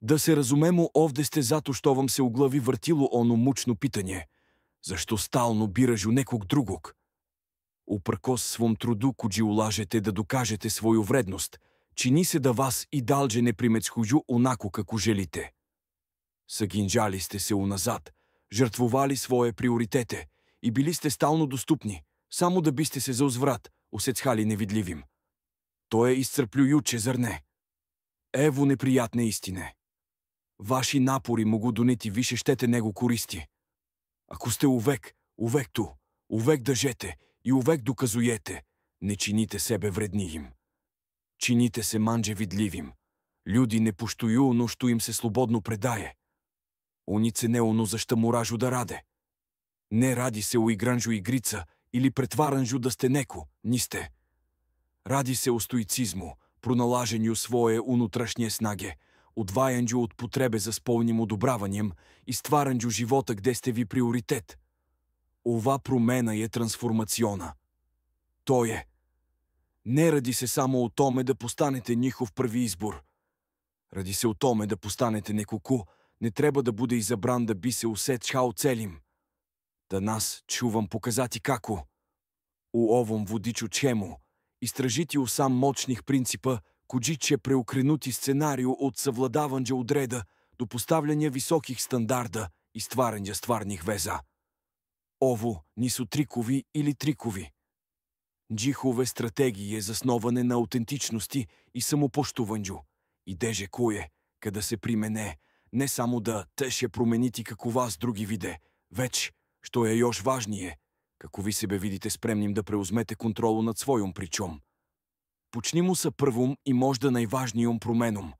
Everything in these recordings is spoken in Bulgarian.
Да се разумемо овде сте зато що вам се у глави въртило оно мучно питanje. Защо стално бираш у некog drugog? Uprkos svom trudu kuđi ulažete da dokažete svoju vrednost, čini se da vas i dalje ne primetshuju onako kako želite. Съгинжали сте се уназад, жертвували своje prioritete и били сте стално доступни, само да бисте се за узврат, усецхали невидливим. То е изцърплююче, зар не? Ево неприятне истине. Ваши напори могу донети више щете него користи. Ако сте увек ту, увек дъжете и увек доказуете, не чините себе вредни им. Чините се манже видливим. Люди не поштою оно, що им се слободно предае. Унице не оно, заща моражу да раде. Не ради се уигранжу игрица или претваранжу да сте неко, ни сте. Ради се о стоицизму, проналаженju svoje unutrašnje snage, odvajanju od potrebe za spolnim odobravanjem i stvaranju života gde ste vi prioritet. Ова промена е трансформациона. То е. Не ради се само о томе да постанете njihov први избор. Ради се о томе да постанете некоко, не треба да буде изабран да би се усечал целим. Да нас чувам показати како. У овом водичу чему, изтражити у сам мощних принципа, коджиче преокренути сценарио от съвладаванджа одреда до поставляния високих стандарда и стваранджа стварних веза. Ово нису трикови или трикови. Джихове стратегии е засноване на аутентичности и самопоштуванджу. И деже кое, къда се примене, не само да теше променити како вас други виде, веч, що е još важнije, како ви себе видите спремним да преузмете контролу над својом причом. Почнимо са првом и можда най-важнијом променом.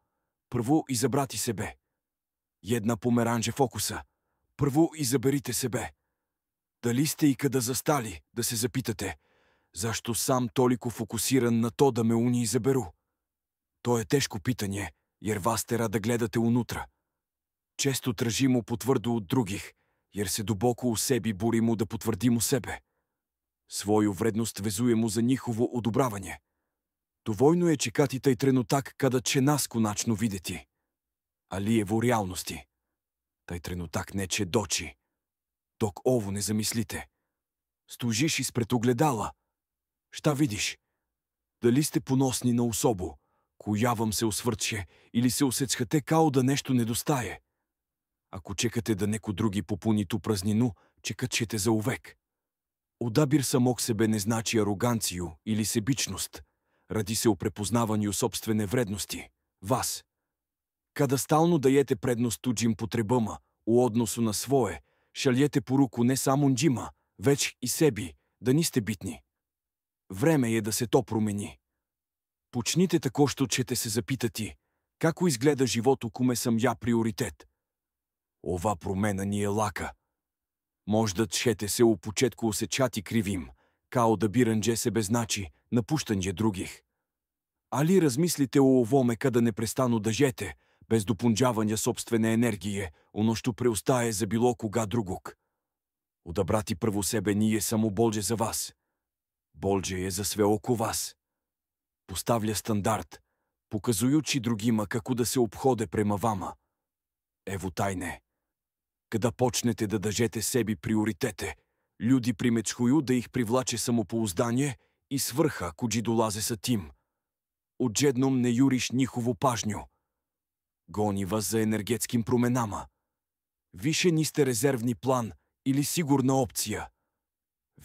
Прво изабрати себе. Една померанже фокуса. Прво изаберите себе. Дали сте и къда застали, да се запитате, защо сам толико фокусиран на то да ме уни изаберу? То е тежко питanje, jer вас тера да гледате унутра. Често тражимо потвърдо от других, jer се дубоко у себе боримо да потвърдимо себе. Своju вредност vezujemo za njihovo odobravanje. Довойно е чекати taj trenutak kada će nas konačno videti. Ali je во реалности. Taj trenutak neće doći. Dok ovo ne замислите. Стоžиш изпред огледала. Šta vidiš? Дали сте поносни на особо, коя вам се освърче, или се усецхате као да нещо недостае? Ако чекате да неко други попуни ту празнину, чекачете за увек. Одабир самог себе не значи ароганцию или себичност, ради се о препознаванju собствene вредности, вас. Kada stalno dajete prednost tuđim potrebama u odnosu na svoje, šaljete poruku ne samo njima, već i sebi, da niste bitni. Време е да се то промени. Почните тако, що ćete се запитати, како изгледа живото куме съм я приоритет. Ова промена ни е лака. Можда ćete се у почетку осечати кривим, као да биранđe себе значи, напущанđe других. Али размислите о овоме kada непрестану да жете, без допунđавanja собствene енергije, оно što преостае за било кога другог. Одабрати прво себе nije само болđe за вас. Болđe е за све око вас. Поставля стандарт, показуючи другима како да се обходе према вама. Ево тайне. Kada почнете да държете себе приоритете, люди примечхуju да их привлаче самопоуздание и сврха, коđi долазе са тим. Odjednom ne juriš njihovu pažnju. Гони вас за енергетским променама. Више нисте резервни план или сигурна опция.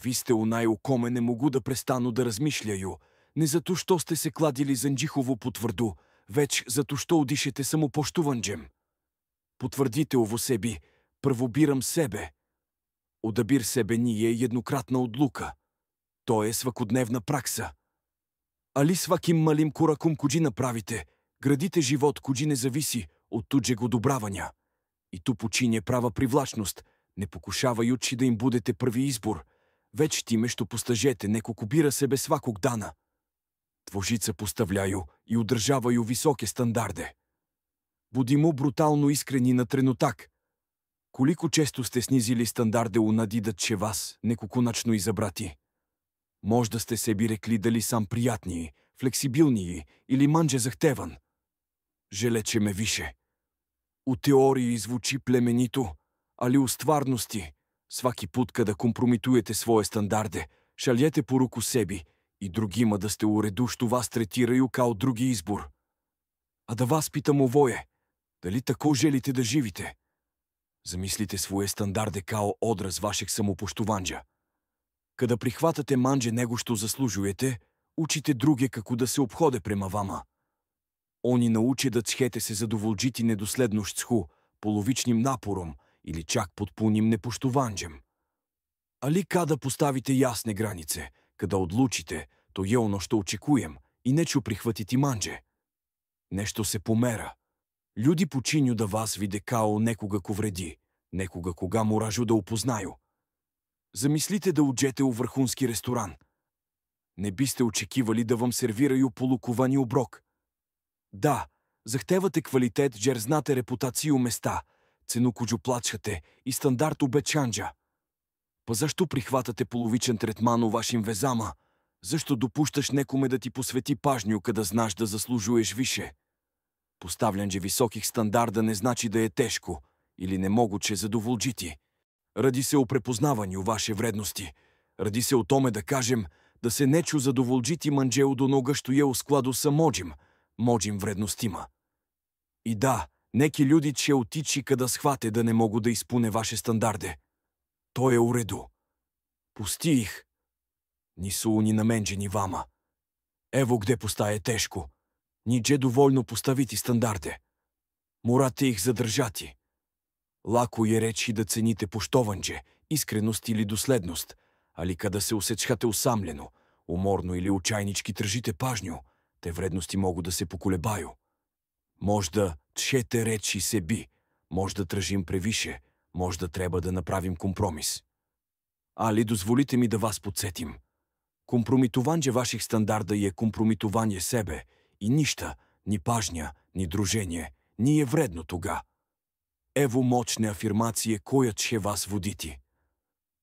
Ви сте онай у коме не могу да престану да размишляю, не зато що сте се кладили за нджихово потвърду, веч зато що удишете самопоштуванđем. Потвърдите ово себе, първобирам себе. Одабир себе ние е jednokratna одлука. То е свакодневна пракса. Али сваким малим кораком коđi направите, градите живот коđi не зависи от туđeg одобравanja. И ту почине права привлачност, не покушаваючи да им будете първи избор, веч тиме, що постажете, неколко бира себе сваког дана. Твожица поставляю и удържаваю високе стандарде. Будимо брутално искрени на тренотак. Колико често сте снизили стандарде унадидат, че вас неколконачно изабрати. Можда сте себе рекли дали сам приятнiji, флексибилнiji или манже захтеван. Желе, че ме више. У теории звучи племенито, али у стварности, сваки пут kada компрометуете своje standarde, šaljete poruku sebi i drugima da ste u redu što vas tretiraju kao drugi izbor. A da vas pitam ovo je, dali tako želite da živite? Zamislite svoje standarde kao odraz vašeg samopoštovanđa. Kada prihvatate manđe nego što zaslužujete, učite druge kako da se obhode prema vama. Oni nauče da ćete se zadovoljiti nedoslednošću, polovičnim naporom ili čak potpunim nepoštovanđem. Ali kada postavite jasne granice, kada odlučite, to je ono što očekujem i neću prihvatiti manđe. Nešto se pomera. Ljudi počinju da vas vide kao nekoga ko vredi, nekoga koga moražu da upoznaju. Zamislite da uđete u vrhunski restoran. Не бiste očekivali da vam serviraju polukuvani obrok. Da, zahtevate kvalitet, jer znate reputaciju mesta, cenu koju plaćate i standard obećanja. Pa zašto prihvatate polovičan tretman u vašim vezama? Zašto dopuštaš nekome da ti posveti pažnju kada znaš da zaslužuješ više? Postavljanje visokih standarda ne znači da je teško ili nemoguće zadovoljiti. Radi se o prepoznavanju vaše vrednosti. Radi se o tome da kažem da se neću zadovoljiti manđe od onoga što je u skladu sa mođim vrednostima. I da, neki ljudi će otići kada shvate da ne mogu da ispune vaše standarde. To je u redu. Pusti ih. Nisu oni namenjeni vama. Evo gde postaje teško. Niđe dovoljno postaviti standarde. Morate ih zadržati. Lako je reći da cenite poštovanđe, iskrenost ili doslednost, ali kada se osjećate usamljeno, umorno ili učajnički tržite pažnju, te vrednosti mogu da se pokolebaju. Možda ćete reći sebi, možda tražim previše, možda treba da napravim kompromis. Ali dozvolite mi da vas podsjetim. Kompromitovanje vaših standarda je kompromitovanje sebe i ništa, ni pažnja, ni druženje, nije vredno toga. Evo moćne afirmacije koja će vas voditi.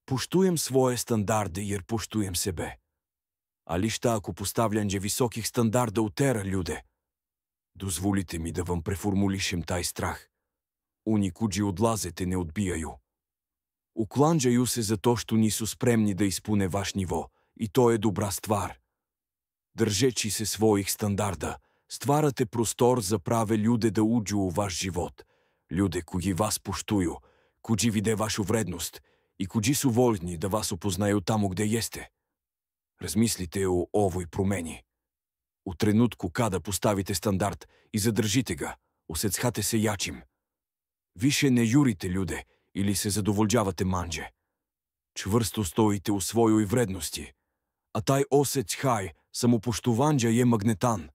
Poštujem svoje standarde jer poštujem sebe. Ali šta ako postavljanje visokih standarda utera ljude? Dozvolite mi da vam preformulišem taj strah. Oni kuđi odlaze te ne odbijaju. Uklanđaju se zato što nisu spremni da ispune vaš nivo i to je dobra stvar. Držeći se svojih standarda, stvarate prostor za prave ljude da uđu u vaš život. Ljude koji vas poštuju, koji vide vašu vrednost i koji su voljni da vas upoznaju tamo gde jeste. Razmislite o ovoj promeni. U trenutku kada postavite standard i zadržite ga, osjećate se jačim. Više ne jurite ljude ili se zadovoljavate manđe. Čvrsto stojite u svojoj vrednosti, a taj osjećaj samopoštovanđa je magnetan.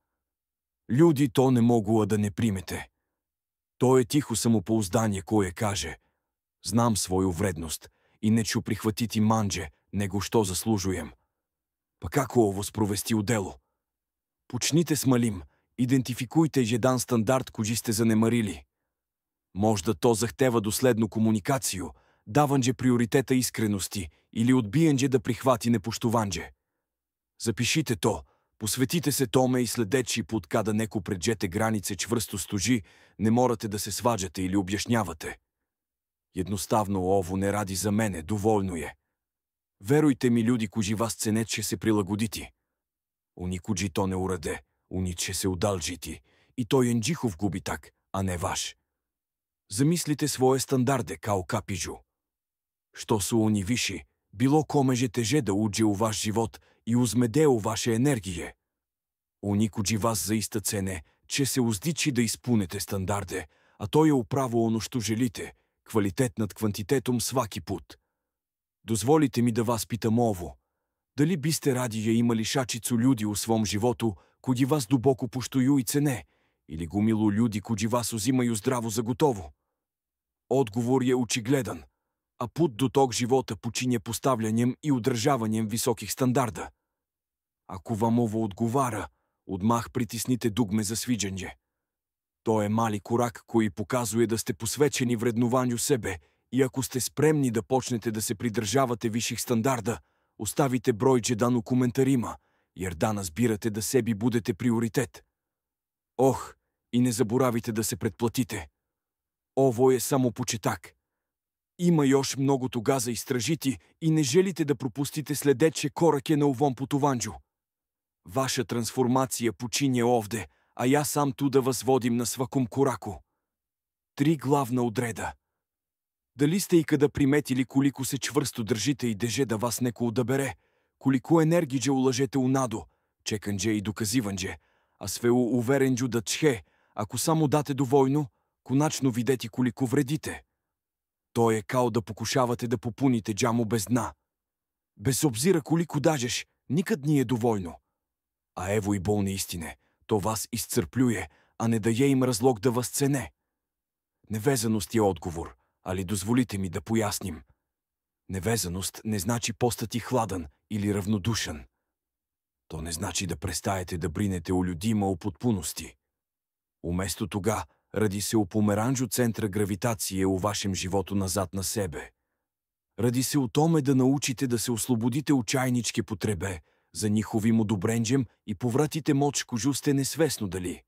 Ljudi to ne mogu a da ne primete. To je tiho samopouzdanje koje kaže: znam svoju vrednost i neću prihvatiti manđe nego što zaslužujem. Pa kako ovo sprovesti u delu? Počnite s malim, identifikujte jedan standard koji ste zanemarili. Možda to zahteva doslednu komunikaciju, davanđe prioriteta iskrenosti ili odbijanđe da prihvati nepoštovanđe. Zapišite to, posvetite se tome i sledeći put kada neko pređete granice čvrsto stoži, ne morate da se svađate ili objašnjavate. Jednostavno ovo ne radi za mene, dovoljno je. Verujte mi, ljudi koji vas cene će se prilagoditi. Oni koji to ne urade, oni će se udalžiti i to je njihov gubitak, a ne vaš. Zamislite svoje standarde kao kapiđu. Što su oni viši, bilo kome je teže da uđe u vaš život i uzme deo vaše energije. Oni koji vas zaista cene će se uzdići da ispunete standarde, a to je upravo ono što želite, kvalitet nad kvantitetom svaki put. Dozvolite mi da vas pitam ovo. Da li biste radije imali šačicu ljudi u svom životu koji vas duboko poštuju i cene, ili gomilu ljudi koji vas uzimaju zdravo za gotovo? Odgovor je očigledan, a put do tog života počinje postavljanjem i udržavanjem visokih standarda. Ako vam ovo odgovara, odmah pritisnite dugme za sviđanje. To je mali korak koji pokazuje da ste posvećeni vrednovanju sebe i ako ste spremni da počnete da se pridržavate viših standarda, ostavite broj 1 u komentarima, jer danas birate da sebi budete prioritet. I ne zaboravite da se pretplatite. Ово е само почетак. Има još много тога за изтражити и не желите да пропустите следече кораке на овом путуванджу. Ваша трансформация почине овде, а я сам ту да вас водим на сваком корако. 3 главна одреда. Дали сте и къда приметили колико се чвърсто държите и деже да вас неко удабере, колико енергидже улажете унадо, чекандже и доказивандже, а свео уверенджу да чхе, ако само дате довойно, коначно видети колико вредите. То е као да покушавате да попуните джамо без дна. Без обзира колико дажеш, никъд ни е довойно. А ево и болни истине, то вас изцърплюе, а не дае им разлог да възцене. Невезаност е отговор, али дозволите ми да поясним. Невезаност не значи постати хладен или равнодушен. То не значи да престаете да бринете у людима о подпуности. Уместо тога, ради се у померанджо центра гравитация у вашем живото назад на себе. Ради се у томе да научите да се ослободите учайничке потребе, за ниховим одобренджем и повратите моч кожусте несвестно дали.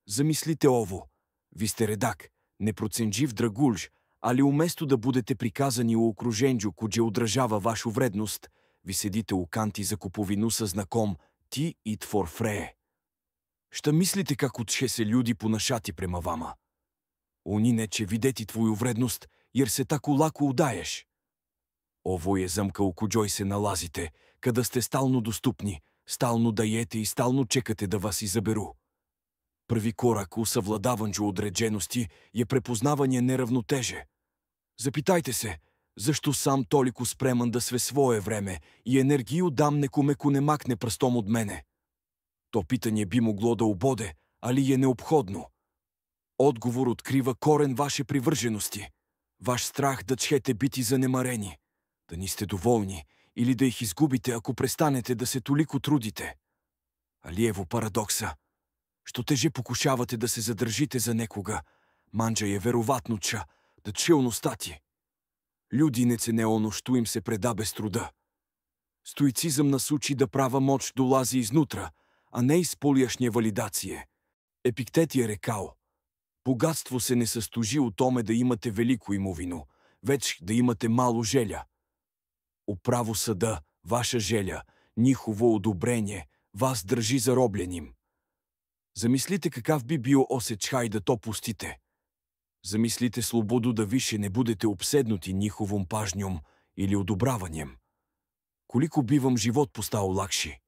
Замислите ово. Ви сте редак, непроценджив драгульж, али уместо да будете приказани у окруженджо, кодже удражава вашу вредност, ви седите у канти за куповину със знаком «Ти и твор фрее». Ща мислите как отше се люди понашати према вама. Они не, че видети твою вредност, jer се тако лако удаеш. Ово е замка у коджой се налазите, къда сте стално доступни, стално даете и стално чекате да вас изаберу. Први корак у съвладаванджо одреджености е препознаване неравнотеже. Запитайте се, защо сам толико спреман да све свое време и енергию дам некоме не макне пръстом от мене. То питание би могло да ободе, али е необходно. Отговор открива корен ваше привържености, ваш страх да чхете бити занемарени, да ни сте доволни или да их изгубите, ако престанете да се толико трудите. Али ево парадокса. Що теже покушавате да се задържите за некога, манджа е вероятно ча, да челността ти. Люди не цене оно, що им се преда без труда. Стоицизъм нас учи да права моч долази изнутра, а не изполяшня валидация. Епиктет е рекал: богатство се не състожи от томе да имате велико имовино, веч да имате мало желя. Управо съда, ваша желя, нихово одобрение, вас държи заробленим. Замислите какав би бил осечхай да то пустите. Замислите слободу да више не будете обседнути ниховом пажньом или одобраванjem. Колико бивам живот постал лакши.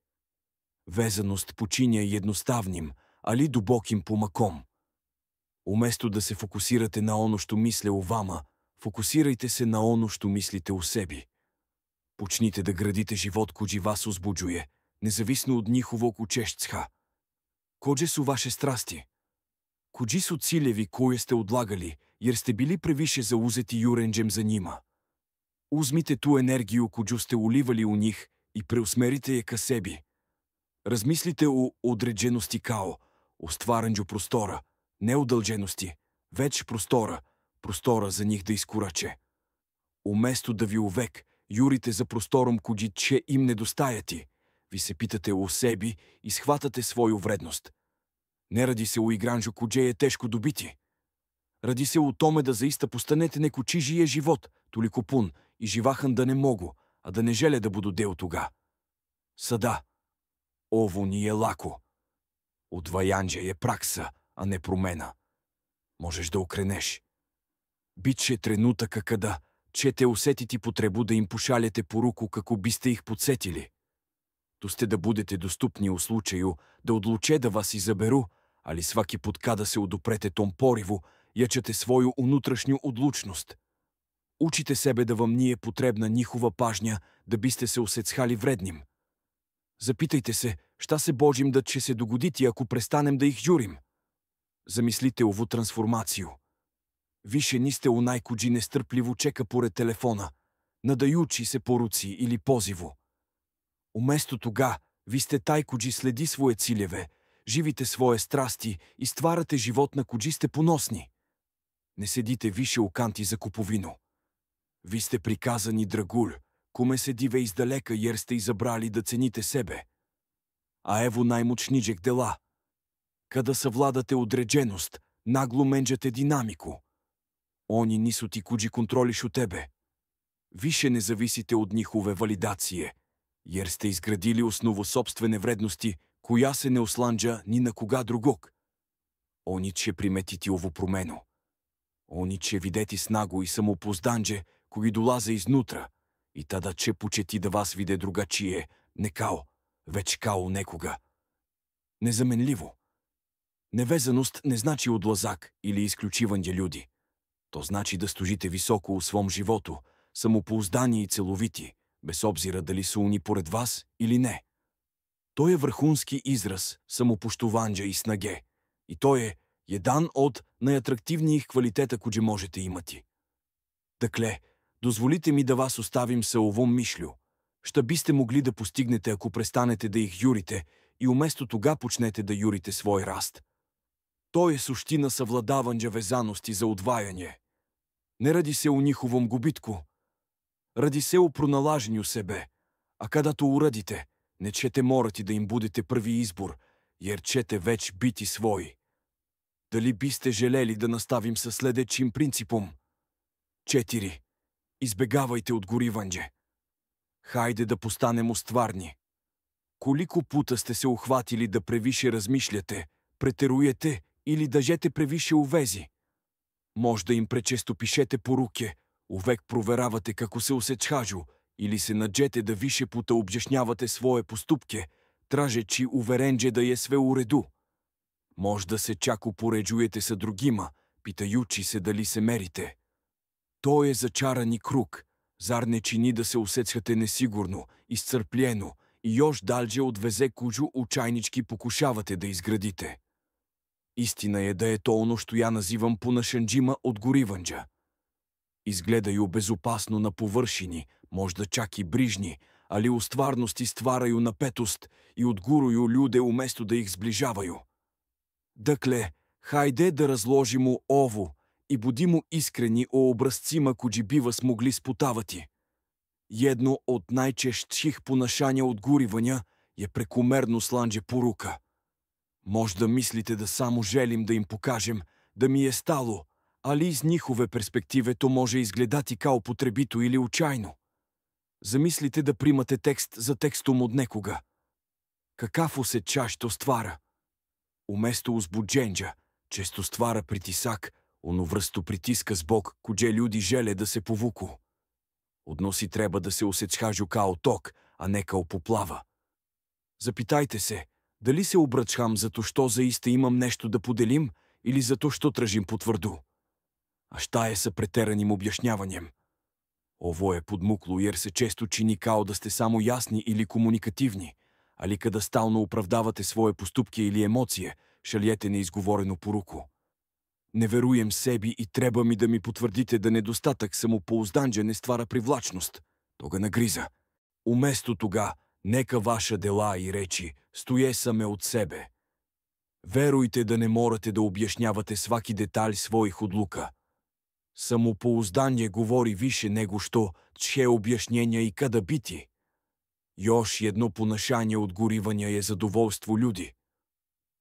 Везаност починя едноставним, али дубоким помаком. Уместо да се фокусирате на оно, що мисля о вама, фокусирайте се на оно, що мислите о себе. Почните да градите живот, коджи вас озбуджуе, независно от нихово кучещха. Кодже су ваше страсти? Коджи су цилеви, кое сте отлагали, jer сте били превише заузети юренджем за нима. Узмите ту енергию, коджу сте уливали у них, и преусмерите я ка себе. Размислите о одреджености као, о стваренджу простора, не удължености, веч простора, простора за них да изкораче. Уместо да ви увек, юрите за простором, коджи че им недостаяти, ви се питате о себе и схватате свою вредност. Не ради се уигранжо кодже е тежко добити. Ради се у томе да заиста постанете неко чижия живот, толико пун, и живахан да не могу, а да не желе да буду дел тога. Сада. Ово ни е лако. Удваянджа е пракса, а не промена. Можеш да окренеш. Биче тренутъка къда, че те усетити потребу да им пошаляте поруку, како бисте их подсетили. То сте да будете доступни у случаю да одлуче да вас изаберу, али сваки путка да се одопрете том пориво, ячате свою унутрашню одлучност. Учите себе да вам ни е потребна нихова пажня, да бисте се усецхали вредним. Запитайте се, ща се божим да че се догодити, ако престанем да их журим. Замислите ово трансформацио. Више ни сте онай коджи нестърпливо чека поред телефона, надаючи се поруци или позиво. Уместо тога, ви сте тай коджи следи свое цилеве, живите свое страсти и стварате живот на коджи сте поносни. Не седите више у канти за куповино. Ви сте приказани драгуль, коме седиве издалека, jer сте изабрали да цените себе. А ево най-мучниджек дела. Kada savladate određenost, naglo menđate dinamiku. Они нису ти куджи контролиш у тебе. Више не зависите од нихове валидације, jer сте изградили основу собствene вредности, која се не осланджа ни на кога другог. Они ќе приметити ову промену. Они ќе видети снагу и самопоузданџе кои долазе изнутра, и тада ќе почети да вас виде другачие, не као, веќе као некога. Незаменливо. Невезаност не значи одлазак или исклучивање људи. То значи да стожите високо у свом животу, самопоуздани и целовити, без обзира дали се уни поред вас или не. Тој е врхунски израз самопоштуванџа и снаге, и тој е jedan од најатрактивнијих квалитета кои можете имати. Дакле, дозволите ми да вас оставим со овом мишлју. Шта бисте могли да постигнете ако престанете да их јурите и уместо тога почнете да јурите свој раст. Тој е суштина савладавања везаности за удвајање. Не ради се у ниховом губитку, ради се у проналажењу себе, а када то урадите, не ćete morati да им будете први избор, jer ćete веќе бити своји. Дали бисте желели да наставим со следечим принципом? 4. Избегавајте одгоривање. Хајде да постанемо стварни. Колико пута сте се ухватили да превише размишљате, претерујете или дажете превише увези? Можда им пречесто пишете поруке, увек проверавате како се осеќажу, или се наđете да више пута објашњавате своје поступке, тражечи уверенџе да е све у реду. Можда се чак упореđujете со другима, питајучи се дали се мерите. Тој е зачарани круг, зар не чини да се осеќате несигурно, исцрпљено и још далџе од везе куđу учајнички покушавате да изградите. Истина е да е то оно што ја називам понашанџима одгоривања. Изгледају безопасно на површини, можда чак и брижни, али у стварности стварају напетост и одгурују људе уместо да их зближавају. Дакле, хајде да разложимо ово и будимо искрени о образцима кои би вас могли спутавати. Едно од најчешćih понашања одгоривања е прекумерно сланџе порука. Можда мислите да само желим да им покажем да ми е стало, али из нихове перспективе то може изгледати као потребито или учајно. Замислите да примате текст за текстом од некога. Какав осеќај то ствара? Уместо узбуđenđa, често ствара притисак, оно врсту притиска због које људи желе да се повуку. Односи треба да се осеќажу као ток, а не као поплава. Запитајте се, дали се обрачам зато што заиста имам нешто да поделим или зато што тражим потврду? А шта е са претераним објашњавањем? Ово е подмукло, jer се често чини као да сте само јасни или комуникативни, али када стално оправдавате своје поступки или емоције, шалјете неизговорено поруку. Не веруjem sebi и треба ми да ми потврдите да недостатък самопоузданџа не ствара привлачност. Тога нагриза. Уместо тога, нека ваша дела и речи стоје саме од себе. Верујте да не морате да објашњавате сваки деталј својих одлука. Самопоуздање говори више него што ќе објашњења и када бити. Још едно понашање одгоривања е задоволство људи.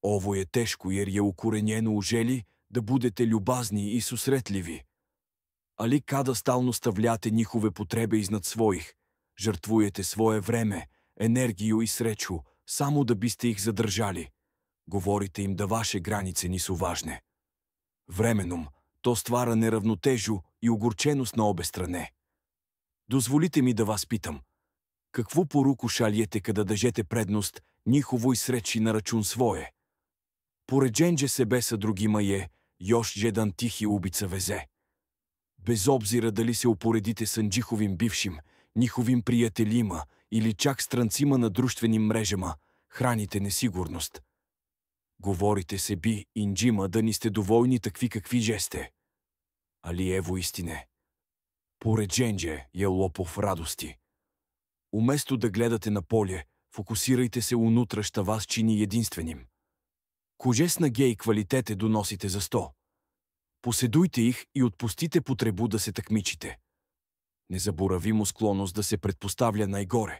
Ово е тешко jer je укоренjeno u želji da budete ljubazni i susretljivi. Ali kada stalno stavljate njihove potrebe iznad svojih, žrtvujete svoje vreme, energiju i sreću samo da biste ih zadržali. Govorite im da vaše granice nisu važne. Vremenom, to stvara neravnotežu i ogorčenost na obe strane. Dozvolite mi da vas pitam, kakvu poruku šaljete kada dažete prednost njihovoj sreći na račun svoje? Poređenđe sebe sa drugima je još jedan tihi ubica veze. Bez obzira dali se uporedite sa njihovim bivšim, njihovim prijateljima ili čak strancima na društvenim mrežama, hranite nesigurnost. Govorite sebi i njima da niste dovoljni takvi kakvi jeste. Ali evo istine. Poređenđe je lopov radosti. Umesto da gledate na polje, fokusirajte se unutra šta vas čini jedinstvenim. Коже снаге и квалитете доносите за 100. Поседујте их и отпустите потребу да се такмичите. Незаборавимо склоност да се предпоставля најгоре.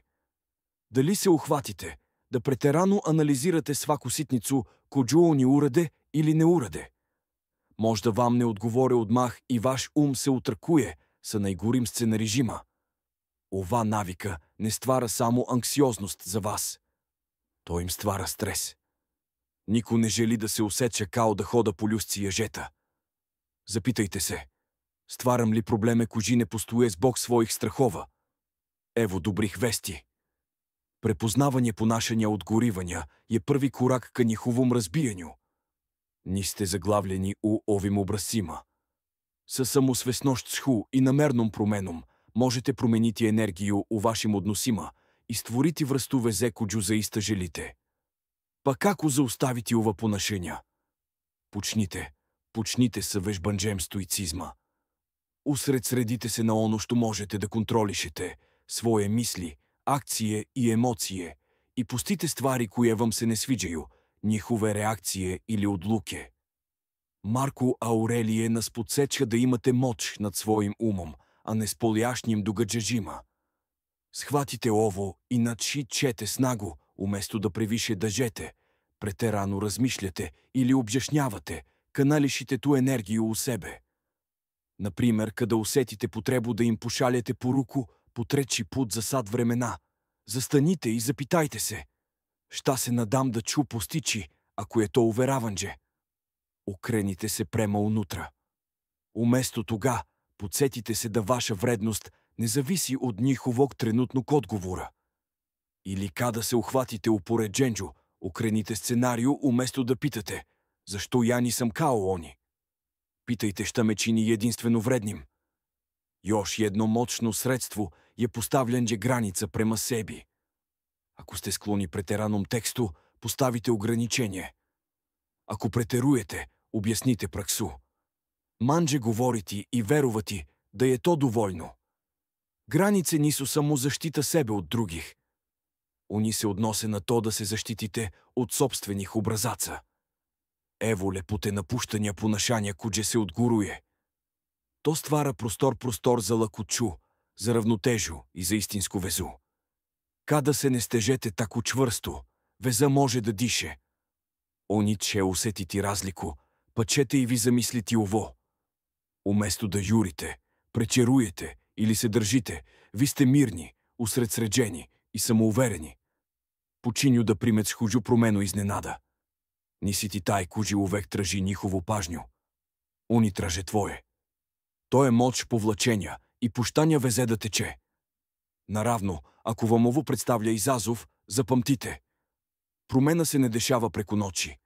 Дали се ухватите, да претерано анализирате сваку ситницу коју они ураде или не ураде? Може да вам не отговоря отмах и ваш ум се утракуе, са най-горим сцена режима. Ова навика не ствара само анксиозност за вас. Той им ствара стрес. Никой не жели да се усече као да хода по люсци и ежета. Запитайте се, стварам ли проблеме кожи не постоje с Бог своих страхова? Ево добрих вести. Препознавanje ponašanja odgorivanja je prvi korak ka njihovom razbijanju. Niste zaglavljeni u ovim obrazcima. Sa самосвестnošću и намерном променом можете променити енергию у вашим односима и створити връстове зе коđu заиста желите. Па како зауставити ова понашења? Почните са вежбанџем стоицизма. Усред средите се на оно што можете да контролишете, своje мисли, акcije i emocije i pustite stvari koje vam se ne sviđaju, njihove reakcije ili odluke. Марко Аурелije nas podsjeća da imate moć nad svojim umom, a ne spoljašnjim događađima. Shvatite ovo i nadšićete snagu, umjesto da previše dažete, preterano razmišljate ili objašnjavate, kanališite tu energiju u sebe. Na primjer, kada usetite potrebu da im pošaljete poruku po treći put za sat vremena, zastanite i zapitajte se, šta se nadam da ću postići, ako je to uveravanđe. Okrenite se prema unutra. Umjesto toga, podsjetite se da vaša vrednost ne zavisi od njihovog trenutnog odgovora. Ili kada se uhvatite u poređenđu, okrenite scenariju umjesto da pitate, zašto ja nisam kao oni. Pitajte šta me čini jedinstveno vrednim. Još jedno moćno sredstvo je postavljanje granica prema sebi. Ako ste skloni preteranom tekstu, postavite ograničenje. Ako preterujete, objasnite praksu. Manđe govoriti i verovati da je to dovoljno. Granice nisu samo zaštita sebe od drugih. Oni se odnose na to da se zaštitite od sopstvenih obrazaca. Evo lepote napuštanja ponašanja kođe se odguruje. To stvara prostor za lakoću, za ravnotežu i za istinsku vezu. Kada se ne stežete tako čvrsto, veza može da diše. Oni će usetiti razliku, pa ćete i vi zamisliti ovo. Umjesto da jurite, prečerujete ili se držite, vi ste mirni, usredsređeni i samouvereni. Počinju da primec huđu promenu iznenada. Nisi ti taj kođi uvek traži njihovu pažnju. Oni traže tvoje. To je moć povlačenja i puštanja veze da teče. Naravno, ako vam ovo predstavlja izazov, zapamtite. Промена се не дешава преко ночи.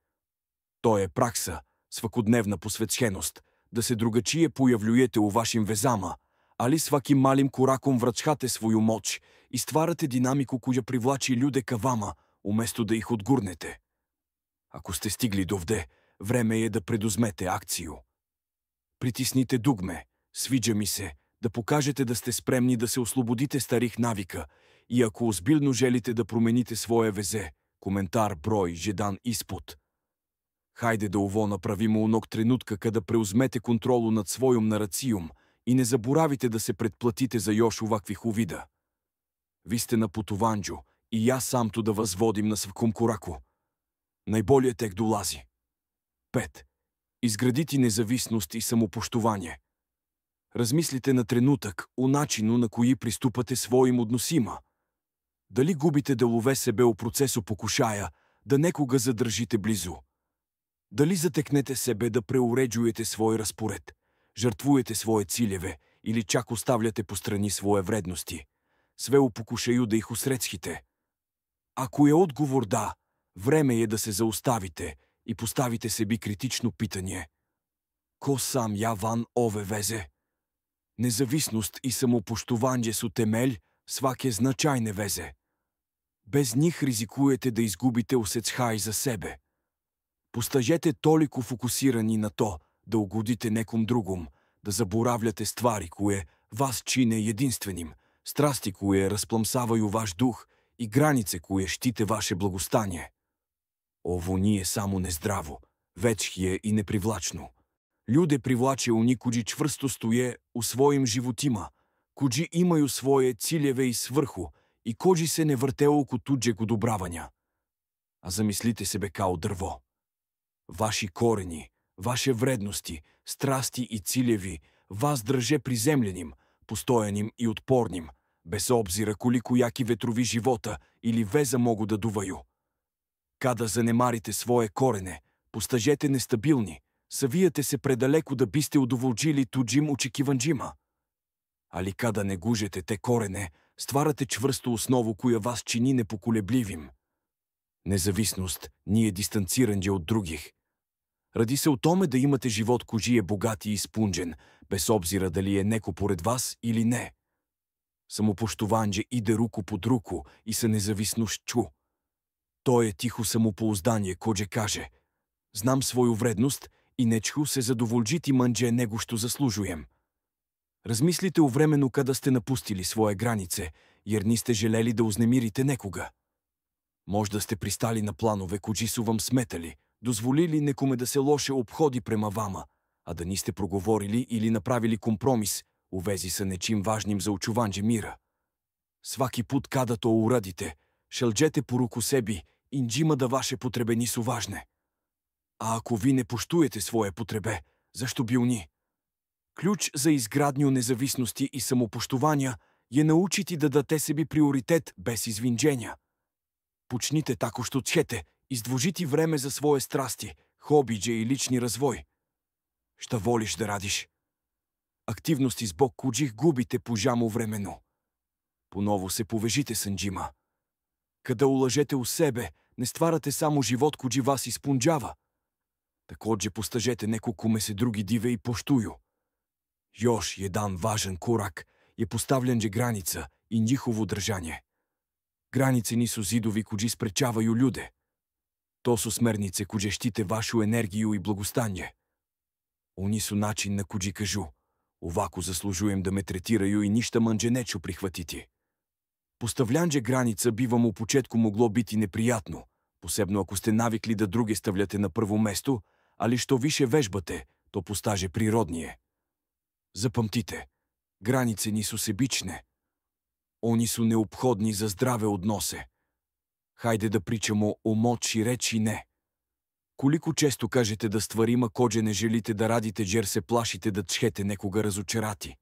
То е пракса, свакодневна посветшеност, да се другачие појављујете у вашим везама, али сваки малим кораком врачхате своју моќ и стварате динамику која привлачи људе ка вама, уместо да их одгурнете. Ако сте стигли довде, време е да предузмете акцију. Притисните дугме, свиđа ми се, да покажете да сте спремни да се ослободите старих навика и ако озбилно желите да промените своје везе, komentar broj 1 ispod. Hajde da ovo napravimo onog trenutka kada preuzmete kontrolu nad svojom naracijom i ne zaboravite da se pretplatite za još ovakvih uvida. Vi ste na putovanđu i ja sam tu da vas vodim na svakom koraku. Najbolje tek dolazi. 5. Izgraditi nezavisnost i samopoštovanje. Razmislite na trenutak o načinu na koji pristupate svojim odnosima. Дали губите делове себе у процесу покушаја да некога задржите близу? Дали затекнете себе да преуреđujete свој распоред, жртвуете своje ciljeve или чак оставljate по страни своje вредности, све у покушају да их усрецхите? Ако е одговор да, време е да се зауставите и поставите себе критично питање. Ко сам ја ван ове везе? Независност и самопоштување су темелј сваке значајне везе. Без njih ризикуете да изгубите усецхај за себе. Постажете толико фокусирани на то да угодите неком другом, да заборавljate ствари које вас чине единственим, страсти које распламсавају ваш дух и границе које штите ваше благостање. Ово nije само нездраво, веќ е и непривлачно. Људе привлаче у никоđи чврсто стоје у својим животима, коđи имају своје ciljeve и сврху, и коđи се не врте око туđег одобравања. А замислите себе као дрво. Ваши корени, ваше вредности, страсти и цилеви, вас дръже приземленим, постояним и отпорним, без обзира колико яки ветрови живота или веза могу да дувaju. Када занемарите свое корене, постажете нестабилни, съвияте се предалеко да бисте удоволджили туджим очекиванджима. Али када не гужете те корене, стварате чвърсто основу, коя вас чини непоколебливим. Независност ние дистанциранđe от других. Ради се отоме да имате живот кожие богат и изпунжен, без обзира дали е неко поред вас или не. Самопоштованđe иде руку под руку и са независност чу. То е тихо самопоуздание, кодже каже: знам свою вредност и нечху се задоволджити мънđe него що заслужуjem. Размислите увремено када сте напустили своje границе, jer нисте желели да узнемирите некога. Може да сте пристали на планове, коджи су вам сметали, дозволили некоме да се лоше обходи према вама, а да нисте проговорили или направили компромис, увези са нечим важним за очуванđe мира. Сваки пут када то урадите, шелđете поруку sebi, инđима да ваше потребе нису важне. А ако ви не поштуете свое потребе, защо бил ни? Ключ за изградню независности и самопоштувања je научити да дате sebi приоритет без извинđenja. Почните тако що ćete, издвожити време за своje страсти, хобиđe и лични развой. Šta волиш да радиш? Активности с Бог куджих губите пожамо времено. Поново се повежите сънđима. Када улъжете у себе, не стварате само живот коджи вас изпунđава. Такоđe постажете неко коме се други диве и поштую. Još jedan важен корак je поставлjanđe granica i njihovo držanje. Granice nisu zidovi коджи спречавaju ljude. To su smernice коđe štite vašu energiju i благостанје. Oni su način na коđи кажу: овако заслужуjem да ме третирaju и ништа мънđe нечу прихватити. Поставлянđe granica би вам у почетку могло biti неприятно, посебно ако сте навикли да други ставляте на първо место, али що више вежбате, то постаже природнije. Запамтите, границе нису себичне. Они су необходни за здраве односе. Хайде да причамо о моч и реч и не. Колико често кажете да стварима коđe не желите да радите, джер се плашите да чхете некога разочарати.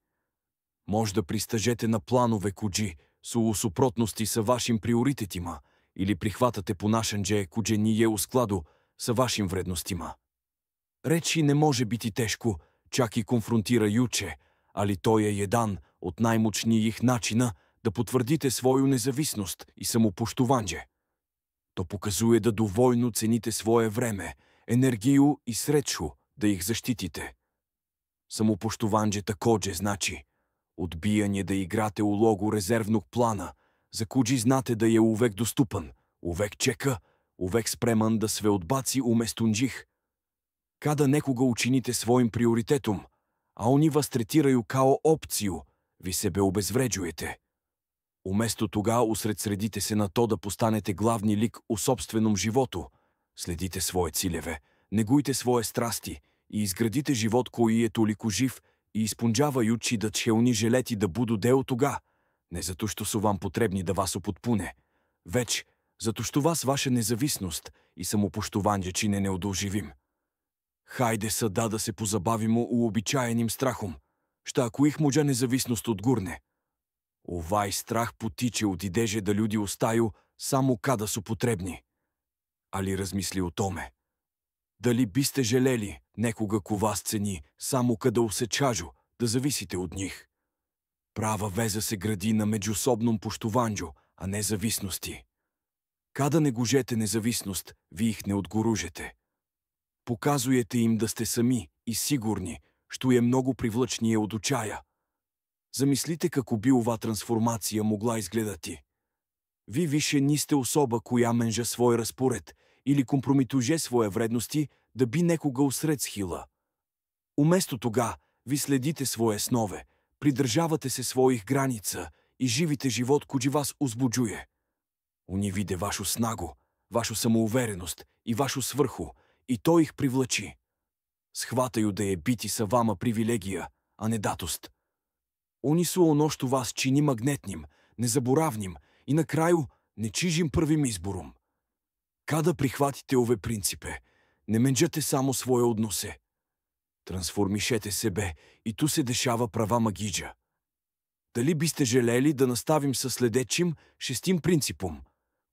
Може да пристажете на планове коđи су у супротности са вашим приоритетима или прихватате понашанđe коđe nije u skladu sa vašim vrednostima. Reći ne može biti teško, čak i konfrontirajuće, ali to je jedan od najmoćnijih načina da potvrdite svoju nezavisnost i samopоштуванđe. To pokazuje da dovoljno cenite svoje vreme, energiju i sreću da ih zaštitite. Самопоштуванđe takođe znači odbijanje da igrate ulogu rezervnog plana, za коđi znate da je uvek dostupan, uvek čeka, uvek spreman da sve odbaci umesto nđih. Kada nekoga učinite svojim prioritetom, a oni vas tretiraju kao opciju, vi sebe obezvređujete. Umesto toga usredsredite se na to da postanete glavni lik u sopstvenom životu, следите svoje ciljeve, negujte svoje strasti i izgradite život koji je toliko živ и изпунđavajući da će oni želeti da budu deo toga, не zato što su vam potrebni da vas upotpune, već zato što vas vaša nezavisnost i самопоштуванđe čine neodolživim. Хайде sada да се позабавимо уобичаеним страхом, šta ако их можа независност отгурне. Овај страх потиче от идеже да ljudi остaju само kada su potrebni. Али размисли о томе. Дали бисте желели некога ко вас цени само kada усечажу да зависите от njih? Права веза се гради на меđusobnom поштуванđu, а не зависности. Када не гужете независност, ви их не отгоружете. Показуете им да сте сами и сигурни, що е много привлъчнije od očaja. Замислите како би ова трансформација могла изгледати. Ви више нисте особа која менжа свој разпоред или компромитуже своje вредности да би некога усред схила. Уместо тога, ви следите своje снове, придржавате се своих граница и живите живот коđi вас узбуđuje. Они виде вашу снагу, вашу самоувереност и вашу сврху, и то их привлачи. Схватaju да je biti sa vama privilegija, a ne datost. Oni su ono što vas čini magnetnim, nezabоравnim i na kraju nečijim prvim izborom. Kada prihvatite ove principe, ne menđate samo svoje odnose, Трансформишете себе и ту се дешава права магиджа. Дали бисте желели да наставим със следечим шестим принципом?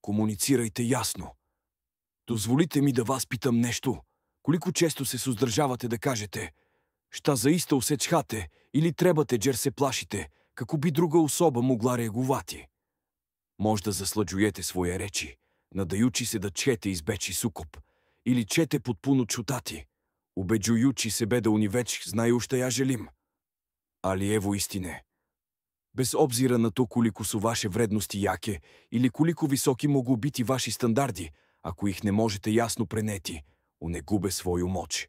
Комуницирайте ясно. Дозволите ми да вас питам нещо. Колико често се суздржавате да кажете «Шта заиста усечхате» или «Требате, джер се плашите», како би друга особа могла реагувати? Може да засладжуете своje речи, надаючи се да чете избечи сукоп, или чете потпуно чутати, убеджуючи себе да унивеч знаю šta ja želim. Ali evo istine. Bez obzira na to koliko su vaše vrednosti jake ili koliko visoki mogu biti vaši standardi, ako ih ne možete jasno preneti, one gube svoju moć.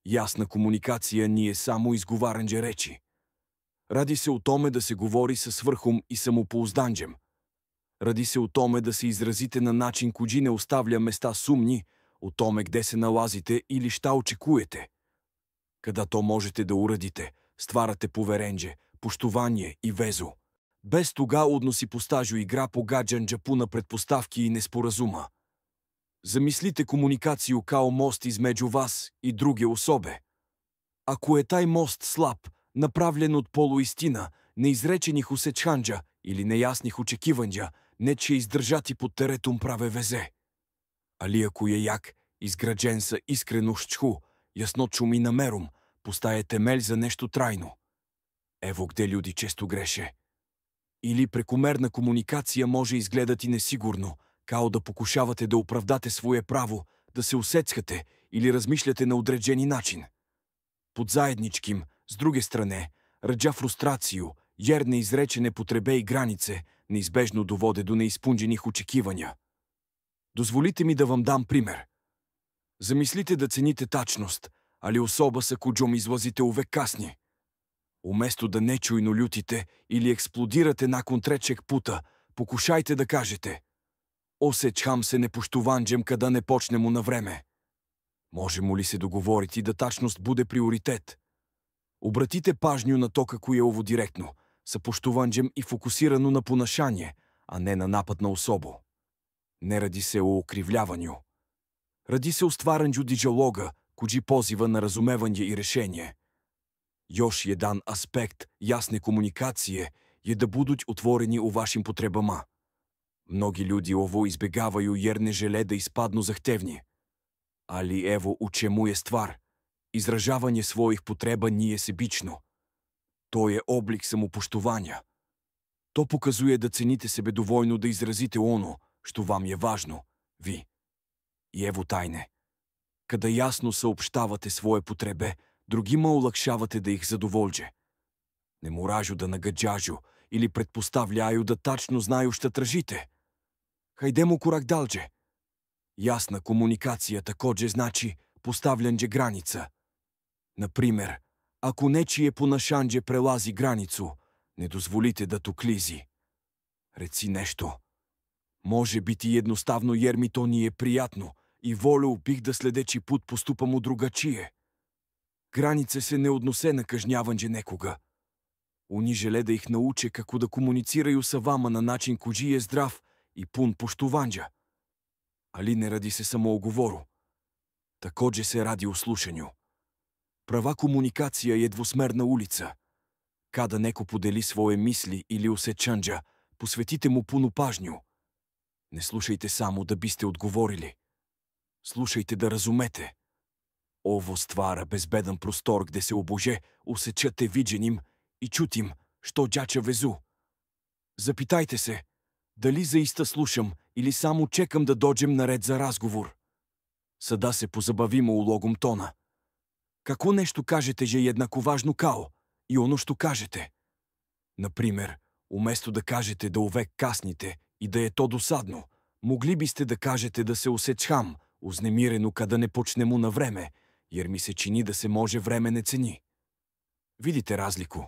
Jasna komunikacija nije samo izgovaranđe reči. Radi se o tome da se govori sa svrhom i samopouzdanđem. Radi se o tome da se izrazite na način koji ne ostavlja mesta sumnji o tome gde se nalazite ili šta očekujete. Kada to možete da uradite, stvarate poverenje, poštovanje i vezu. Bez toga odnosi postaju igra pogađanđa puna pretpostavki i nesporazuma. Zamislite komunikaciju kao most između vas i druge osobe. Ako je taj most slab, napravljen od poluistina, neizrečenih usečhanđa ili nejasnih očekivanđa, neće izdržati pod teretom prave veze. Ali ako je jak, izgrađen sa iskrenošću, jasnoćom i namerom, postaje temelj za nešto trajno. Evo gde ljudi često greše. Ili prekomerna komunikacija može izgledati nesigurno, kao da pokušavate da opravdate svoje pravo, da se useckate ili razmišljate na određeni način. Pod zajedničkim, s druge strane, rađa frustraciju, jer neizrečene potrebe i granice neizbežno dovode do neispunđenih očekivanja. Dozvolite mi da vam dam primer. Zamislite da cenite tačnost, ali osoba sa kojom izlazite uvek kasni. Umesto da nečujno ljutite ili eksplodirate nakon trećeg puta, pokušajte da kažete «Osjećam se nepoštovanjem kada ne počnemo na vreme». Možemo li se dogovoriti da tačnost bude prioritet? Obratite pažnju na to kako je ovo direktno, sa poštovanjem i fokusirano na ponašanje, a ne na napad na osobu. Ne radi se o okrivljavanju. Radi se o stvaranju dijaloga, koji poziva na razumevanje i rešenje. Još jedan aspekt jasne komunikacije je da budu otvoreni u vašim potrebama. Mnogi ljudi ovo izbegavaju jer ne žele da ispadnu zahtevni. Ali evo u čemu je stvar. Izražavanje svojih potreba nije sebično. To je oblik samopoštovanja. To pokazuje da cenite sebe dovoljno da izrazite ono što vam je važno, vi. I evo tajne. Kada jasno saopštavate svoje potrebe, drugima olakšavate da ih zadovoljđe. Ne moražu da nagađažu ili pretpostavljaju da tačno znaju šta tražite. Hajdemo korak dalje. Jasna komunikacija takođe znači postavljanje granica. Na primer, ako nečije ponašanje prelazi granicu, ne dozvolite da to klizi. Reci nešto. Može biti jednostavno jer mi to nije prijatno i voleo bih da sledeći put postupamo drugačije. Granice se ne odnose na kažnjavanje nekoga. Oni žele da ih nauče kako da komuniciraju sa vama na način koji je zdrav i pun poštovanja. Ali ne radi se samo o govoru. Takođe se radi o slušanju. Prava komunikacija je dvosmerna ulica. Kada neko podeli svoje misli ili osjećanja, posvetite mu punu pažnju. Ne slušajte samo da biste odgovorili. Slušajte da razumete. Ovo stvara bezbedan prostor gde se obože osjećate viđenim i čutim što đača vezu. Zapitajte se, da li zaista slušam ili samo čekam da dođem na red za razgovor. Sada se pozabavimo ulogom tona. Kako nešto kažete je jednako važno kao i ono što kažete. Na primer, umesto da kažete da uvek kasnite i da je to dosadno, mogli biste da kažete da se osjećam uznemireno kada ne počnemo na vreme, jer mi se čini da se može vreme ne ceni. Vidite razliku.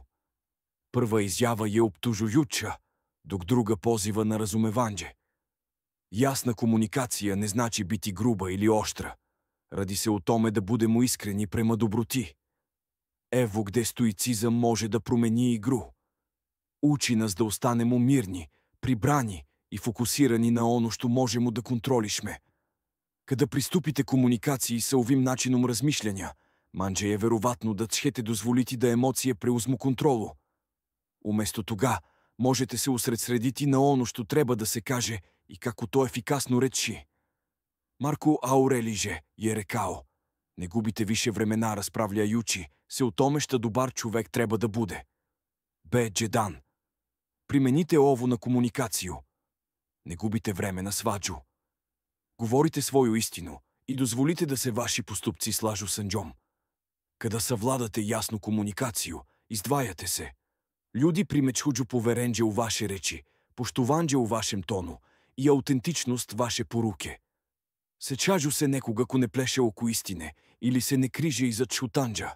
Prva izjava je optužujuća, dok druga poziva na razumevanje. Jasna komunikacija ne znači biti gruba ili oštra. Radi se o tome da budemo iskreni prema dobroti. Evo gde stoicizam može da promeni igru. Uči nas da ostanemo mirni, pribrani i fokusirani na ono što možemo da kontrolišme. Kada pristupite komunikaciji sa ovim načinom razmišljanja, манже е вероятно да цхете дозволити да емоция преузму контролу. Уместо тога, можете се усредсредити на оно, що треба да се каже и како то ефикасно речи. Марко Аурелиже е рекао: не губите више времена разправляючи, се о томе що добар човек треба да буде. Б. Джедан. Примените ово на комуникацио. Не губите време на сваджу. Говорите свою истину и дозволите да се ваши поступци слажу санджом. Kada savladate jasnu komunikaciju, izdvajate se. Ljudi primečuđu poverenje u vaše reči, poštovanđe u vašem tonu i autentičnost vaše poruke. Сечажу се некога ко не плеше око истине или се не криже изад шутанджа.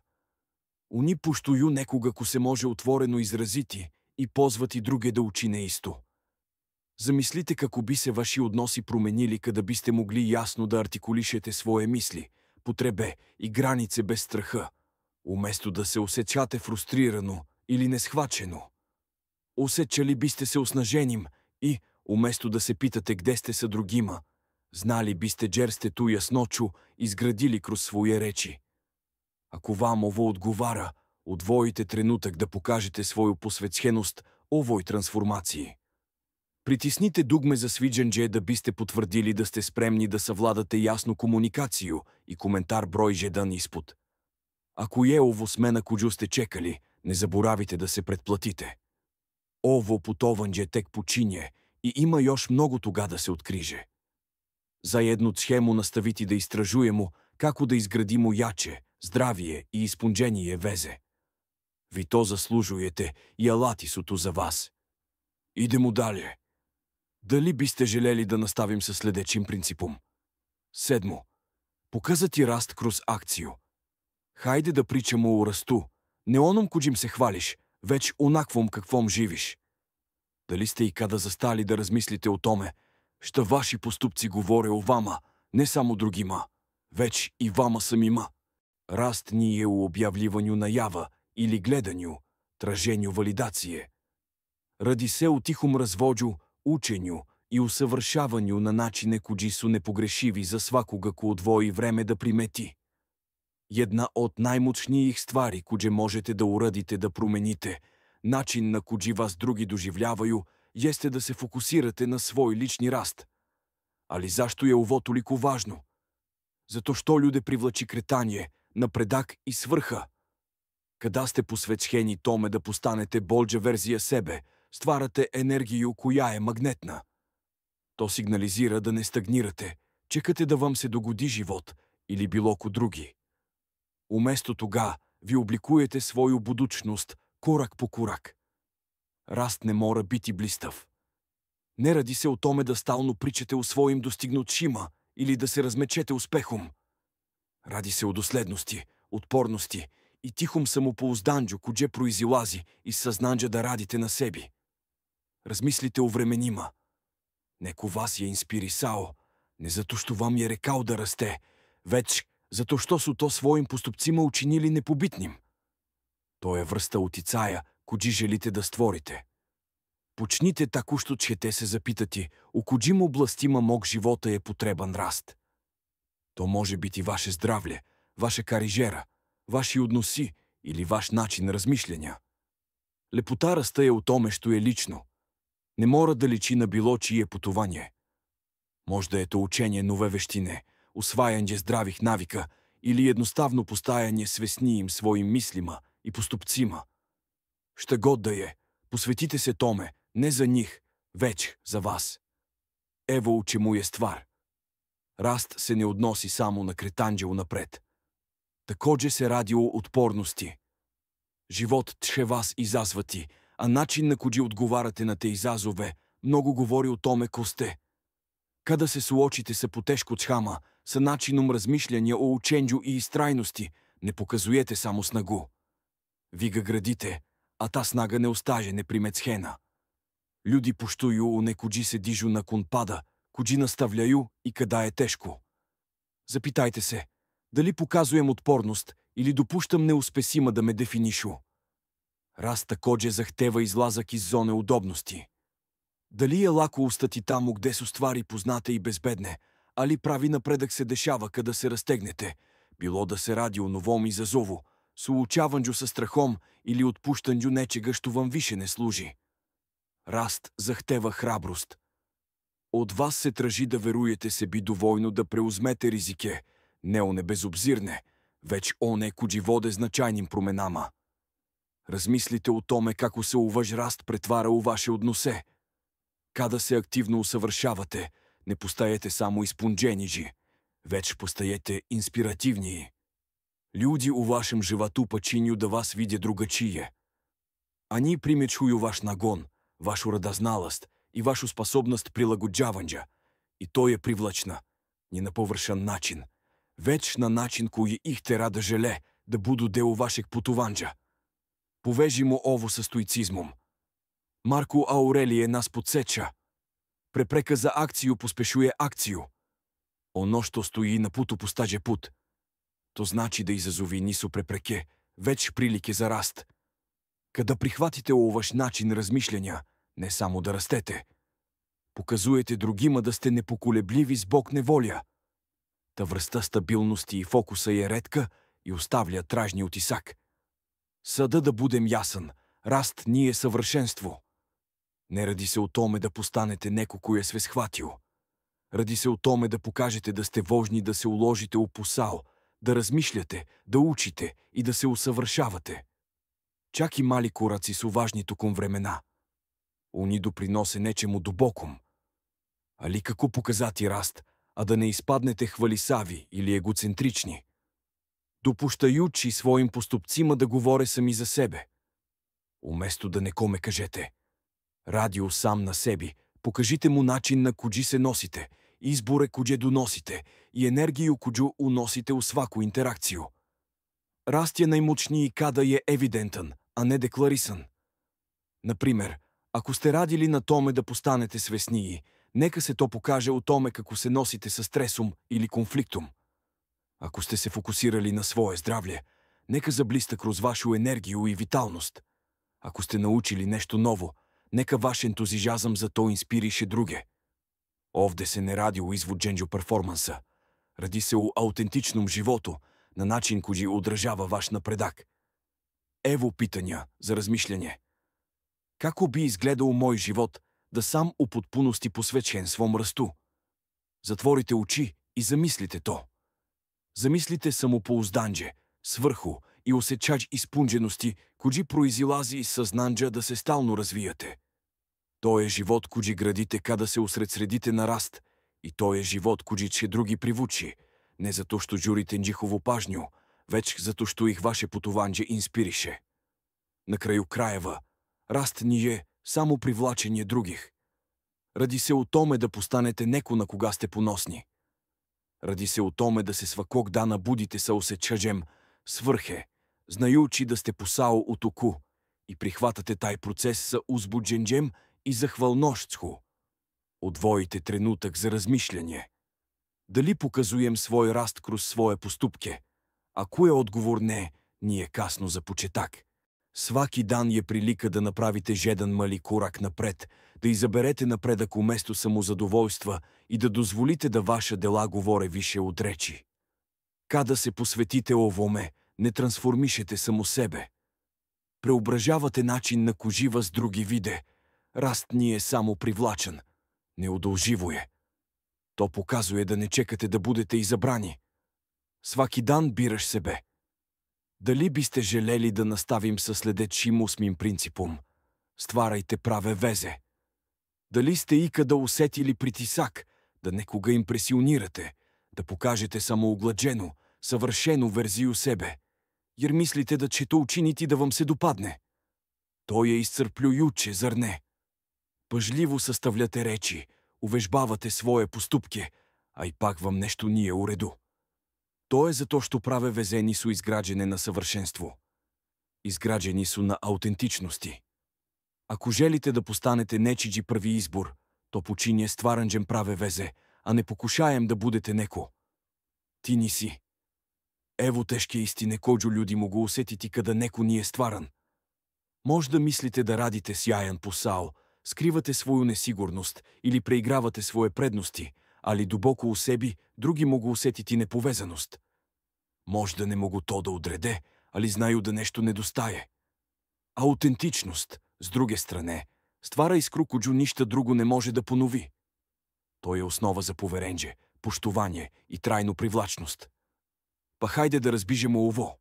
Уни пуштую некога ко се може отворено изразити и позвати друге да учине исто. Замислите како би се ваши односи променили када бисте могли ясно да артикулишете своje мисли, потребе и границе без страха, уместо да се усечате фрустрирано или несхвачено. Усечали бисте се оснаженим и, уместо да се питате где сте са другима, знали бисте джерсте ту ясночу изградили кроз своje речи. Ако вам ово отговара, одвоите тренутък да покажете свою посветхеност овoj трансформации. Притисните дугме за свиджандже да бисте потвърдили да сте спремни да съвладате ясно комуникацио и коментар брой жедан изпод. Ако е ово смена коджу сте чекали, не заборавите да се предплатите. Ово путованđe тек почиње и има još много тога да се откриже. Заедно схему наставити да истражуемо како да изградимо яче, здравие и изпунđenije везе. Ви то заслужуете и алати су ту за вас. Идемо далje. Дали бисте желели да наставим със следечим принципом? 7. Показати раст кроз акцио. Хайде да причамо о расту, не оном коджим се хвалиш, веч онаквом каквом живиш. Дали сте и када застали да размислите о томе, що ваши поступци говоре о вама, не само другима, веч и вама самима. Раст ни е у обявливанju наява или гледанju, траженju валидације. Ради се у тихом развоđu, ученju и усъвършаванju на начине коджи су непогрешиви за свакога ко одвои време да примети. Една от най-мощнijih ствари коđe можете да урадите да промените, начин на коđи вас други доживljavaju, jeste да се фокусирате на свой лични раст. Али защо е ово толико важно? Зато що люде привлачи кретanje, напредак и сврха. Када сте посветхени томе да постанете болđa верзија себе, стварате енергiju која е магнетна. То сигнализира да не стагнирате, чекате да вам се догоди живот или било ко други. Уместо тога ви обликуете своju будучност корак по корак. Раст не мора бити блистав. Не ради се о томе да стално причате о своим достигнутшима или да се размечете успехом. Ради се о доследности, отпорности и тихом самопоузданđu коđe произилази из съзнанđa да радите на себе. Размислите о временима. Неко вас е инспирисао, не зато що вам е рекал да расте, веч зато що су то своим поступцима учинили непобитним. То е връста утицаја, коđи желите да створите. Почните тако, що чете се запитати, у коđим областима мог живота е потребан раст. То може бити ваше здравле, ваша карижера, ваши односи или ваш начин размишљања. Лепота раста е у томе што е лично. Не мора да личи на било чие путување. Можда е то учење нове вештине, усвајање здравих навика или едноставно постајање свесниим своим мислима и поступцима. Шта год да е, посветите се томе, не за njih, веч за вас. Ево у чему е ствар. Раст се не односи само на кретанđe унапред. Такоđe се ради о отпорности. Живот тше вас изазвати, а начин на коđи одговарате на те изазове много говори о томе ко сте. Када се суочите са потешко чхама, са начином размишљања о ученđu и истрајности, не показуете само снагу. Ви га градите, а та снага не остаже непримецхена. Люди поштуju у не коđи се дижу након пада, коđи настављaju и када е тешко. Запитајте се, дали показуjem отпорност или допуштам неуспесима да ме дефинишу. Раст такоđe захтева излазак из зоне удобности. Дали е лако устати таму где су ствари познате и безбедне, али прави напредък се дешава када се разтегнете, било да се ради оновом изазово, соучаванđу със страхом или отпущанđу нечега, що вам више не служи. Раст захтева храброст. От вас се тражи да веруете себи довойно да преузмете ризике, не оне безобзирне, веч оне коđи воде значайним променама. Размислите о томе како се уваж раст претвара у ваше односе. Када се активно усъвършавате, не постаете само изпунđениđи, веч постаете инспиративнiji. Ljudi u vašem životu počinju da vas vidje drugačije. Они примечуju vaš nagon, vašu radoznalost i vašu sposobnost prilagođavanja. I to je privlačno, не на повършен начин, веч на начин koji ih tera da žele da budu deo vašeg putovanđa. Povežimo ovo sa stoicizmom. Marko Aurelije nas podsjeća. Prepreka za akciju pospešuje akciju. Ono što stoji na putu postaje put. To znači da izazovi nisu prepreke, već prilike za rast. Kada prihvatite ovo vaš način razmišljanja, ne samo da rastete, pokazujete drugima da ste nepokolebljivi zbog nevolja. Ta vrsta stabilnosti i fokusa je retka i ostavlja tražni utisak. Sada da budem jasan, rast nije savršenstvo. Ne radi se o tome da postanete neko koji je sve shvatio. Radi se o tome da pokažete da ste vožni da se uložite u posao, da razmišljate, da učite i da se usavršavate. Čak i mali koraci su važni tokom vremena. Oni doprinose nečemu dubokom. Ali kako pokazati rast, a da ne ispadnete hvalisavi ili egocentrični? Dopuštajući svojim postupcima da govore sami za sebe. Umesto da nekome kažete radio sam na sebi, покажите му начин на коđи се носите, изборе коđe доносите и енергiju коđu уносите у сваку интеракцiju. Раст je najmoćniji kada je evidentan, a ne deklarisan. Например, ако сте радили на томе да постанете свеснiji, нека се то покаже у томе како се носите sa стресом или конфликтом. Ако сте се фокусирали на свое здравлje, нека заблиста кроз вашу енергiju и виталност. Ако сте научили нещо ново, neka vaš entuzijazam za to inspiriše druge. Ovde se ne radi o izvođenju performansa. Radi se o autentičnom životu, na način koji odražava vaš napredak. Evo pitanja za razmišljanje. Kako bi izgledao moj život da sam u potpunosti posvećen svom rastu? Zatvorite oči i zamislite to. Zamislite samopouzdanđe, svrhu i osjećač ispunđenosti коđi proizilazi iz saznanđa da se stalno razvijate. To je život коđi gradite kada se usredsredite na rast i to je život коđi će drugi privući, ne zato što žurite njihovu pažnju, već zato što ih vaše putovanđe inspiriše. Na kraju krajeva, rast nije samo privlačenje drugih. Radi se o tome da postanete neko na koga ste ponosni. Radi se o tome da se svakog dana budite sa osjećađem svrhe, znajući da ste posao u toku i prihvatate taj proces sa uzbuđenjem i zahvalnošću. Odvojite trenutak za razmišljanje. Dali pokazujem svoj rast kroz svoje postupke? Ako je odgovor ne, nije kasno za početak. Svaki dan je prilika da napravite jedan mali korak napred, da izaberete napredak umesto samozadovoljstva i da dozvolite da vaša dela govore više od reči. Kada se posvetite ovome, ne transformišete samo sebe. Преображавате начин на коđi vas drugi vide. Rast nije samo privlačan, neudolživo je. To pokazuje da ne čekate da budete izabrani. Svaki dan biraš sebe. Dali biste želeli da nastavim sa sledećim 8. principom? Stvarajte prave veze. Dali ste ikada usetili pritisak da nekoga impresionirate, da pokažete samouglađenu, savršenu verziju sebe, jer mislite da će to učiniti da vam se dopadne? To je iscrpljujuće, zar ne? Pažljivo sastavljate reči, uvežbavate svoje postupke, a ipak vam nešto nije u redu. To je zato što prave veze nisu izgrađene na savršenstvu. Izgrađeni su na autentičnosti. Ako želite da postanete nečiđi prvi izbor, to počinje stvaranjem prave veze, a ne pokušajem da budete neko. Ti nisi. Evo teške istine kođu ljudi mogu osjetiti kada neko nije stvaran. Možda mislite da radite sjajan posao, skrivate svoju nesigurnost ili preigravate svoje prednosti, ali duboko u sebi drugi mogu osjetiti nepovezanost. Може да не могу то да odреде, али знаю да нещо недостае. Аутентичност, с друге стране, ствара искру коđу нища друго не може да понови. Той е основа за поверенđe, поштовanje и трайну привлачност. Па хайде да разбижемо ово.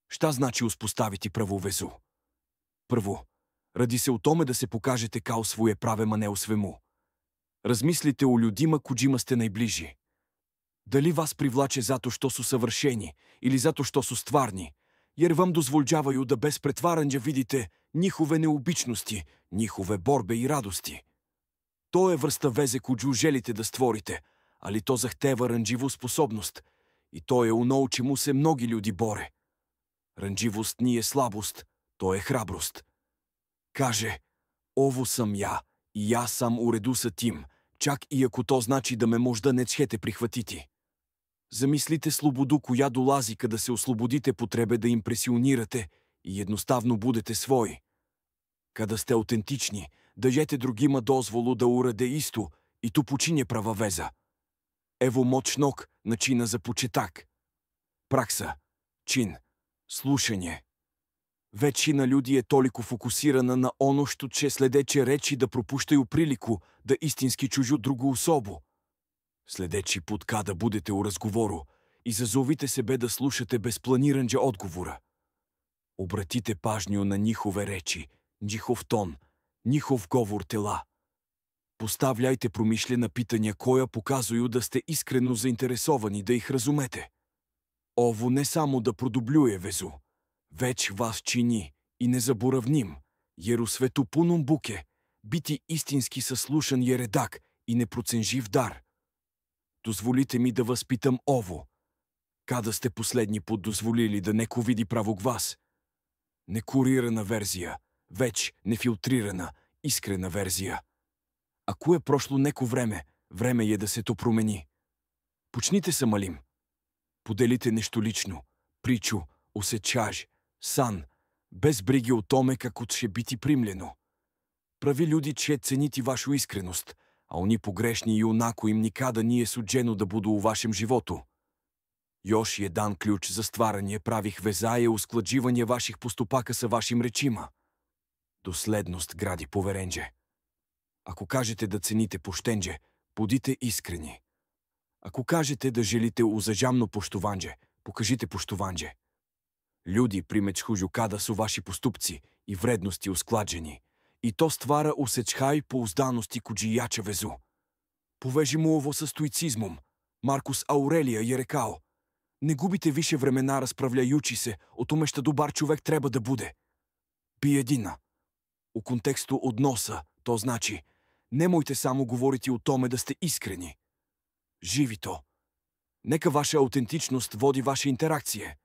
Šta значи успоставити праvu vezu? Prvo, radi se u tome da se pokažete kao svoje prave, ma ne u svemu. Razmislite o ljudima kođima ste najbliži. Дали вас привлаче zato što su savršeni ili zato što su stvarni, jer vam dozvoljavaju da bez pretvaranja vidite njihove neobičnosti, njihove borbe i radosti. To je vrsta veze kođu želite da stvorite, ali to zahteva ranđivu sposobnost i to je ono u čemu se mnogi ljudi bore. Ranđivost nije slabost, to je hrabrost. Kaže, ovo sam ja i ja sam u redu sa tim, čak i ako to znači da me možda nećete prihvatiti. Замислите слободу, коя долази kada se oslobodite potrebe da impresionirate i jednostavno budete svoji. Kada ste autentični, dajete drugima dozvolu da urade isto i tu počinje prava veza. Evo moćnog načina za početak. Praksa, čin, slušanje. Većina ljudi je toliko fokusirana na ono što će sledeće reći da propuštaju priliku da istinski čuju drugu osobu. Sledeći put kada budete u razgovoru, izazovite sebe da slušate bez planiraњa odgovora. Obratite pažnju na njihove reči, njihov ton, njihov govor tela. Postavljajte promišljena pitanja koja pokazuju da ste iskreno zainteresovani da ih razumete. Ovo ne samo da produbljuje vezu, već vas čini i nezaboravnim, jer u svetu punom buke biti istinski saslušan je redak i neprocenživ dar. Dozvolite mi da vas pitam ovo. Kada ste poslednji put dozvolili da neko vidi pravog vas? Ne kurirana verzija, već nefiltrirana, iskrena verzija. Ako je prošlo neko vreme, vreme je da se to promeni. Počnite sa malim. Podelite nešto lično, priču, osjećaj, san, bez brige o tome kako će biti primljeno. Pravi ljudi će ceniti vašu iskrenost, a oni pogrešni i onako im nikada nije suđeno da budu u vašem životu. Još jedan ključ za stvaranje pravih veza je usklađivanje vaših postupaka sa vašim rečima. Doslednost gradi poverenđe. Ako kažete da cenite poštenđe, budite iskreni. Ako kažete da želite uzajamno poštovanđe, pokažite poštovanđe. Ljudi primećhuju kada su vaši postupci i vrednosti usklađeni. I to stvara osjećaj pouzdanosti kođi jača vezu. Povežimo ovo sa stoicizmom. Markus Aurelija je rekao: ne gubite više vremena raspravljajući se o tome šta dobar čovek treba da bude. Bi jedina. U kontekstu odnosa to znači nemojte samo govoriti o tome da ste iskreni. Živi to. Neka vaša autentičnost vodi vaše interakcije.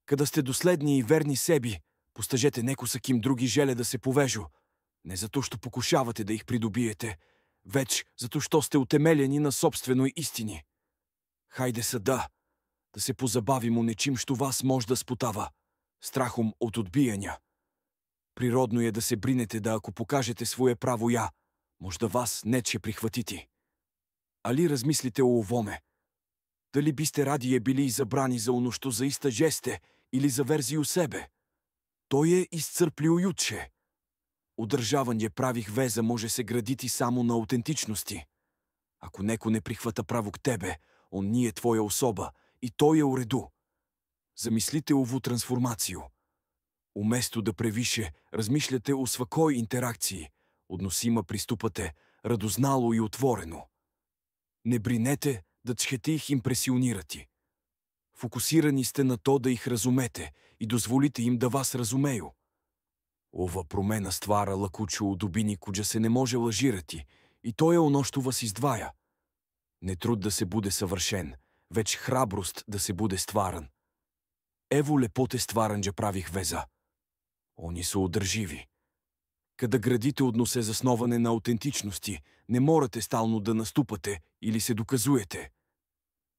Kada ste dosledni i verni sebi, postažete neko sa kim drugi žele da se povežu. Ne zato što pokušavate da ih pridobijete, već zato što ste utemeljeni na sopstvenoj istini. Hajde sada da se pozabavimo nečim što vas možda sputava, strahom od odbijanja. Prirodno je da se brinete da ako pokažete svoje pravo ja, možda vas neće prihvatiti. Ali razmislite o ovome. Da li biste radije bili izabrani za ono što zaista jeste ili za verziju sebe? To je iscrpljujuće. Održavanje pravih veza može se graditi samo na autentičnosti. Ako neko ne prihvata pravog tebe, on nije tvoja osoba i to je u redu. Zamislite ovu transformaciju. Umesto da previše razmišljate o svakoj interakciji, odnosima pristupate radoznalo i otvoreno. Ne brinete da ćete ih impresionirati. Fokusirani ste na to da ih razumete i dozvolite im da vas razumeju. Ova promena stvara lakuću u dubini kođa se ne može lažirati i to je ono što vas izdvaja. Ne trud da se bude savršen, već hrabrost da se bude stvaran. Evo lepote stvaranđa pravih veza. Oni su održivi. Kada gradite odnose zasnovane na autentičnosti, ne morate stalno da nastupate ili se dokazujete.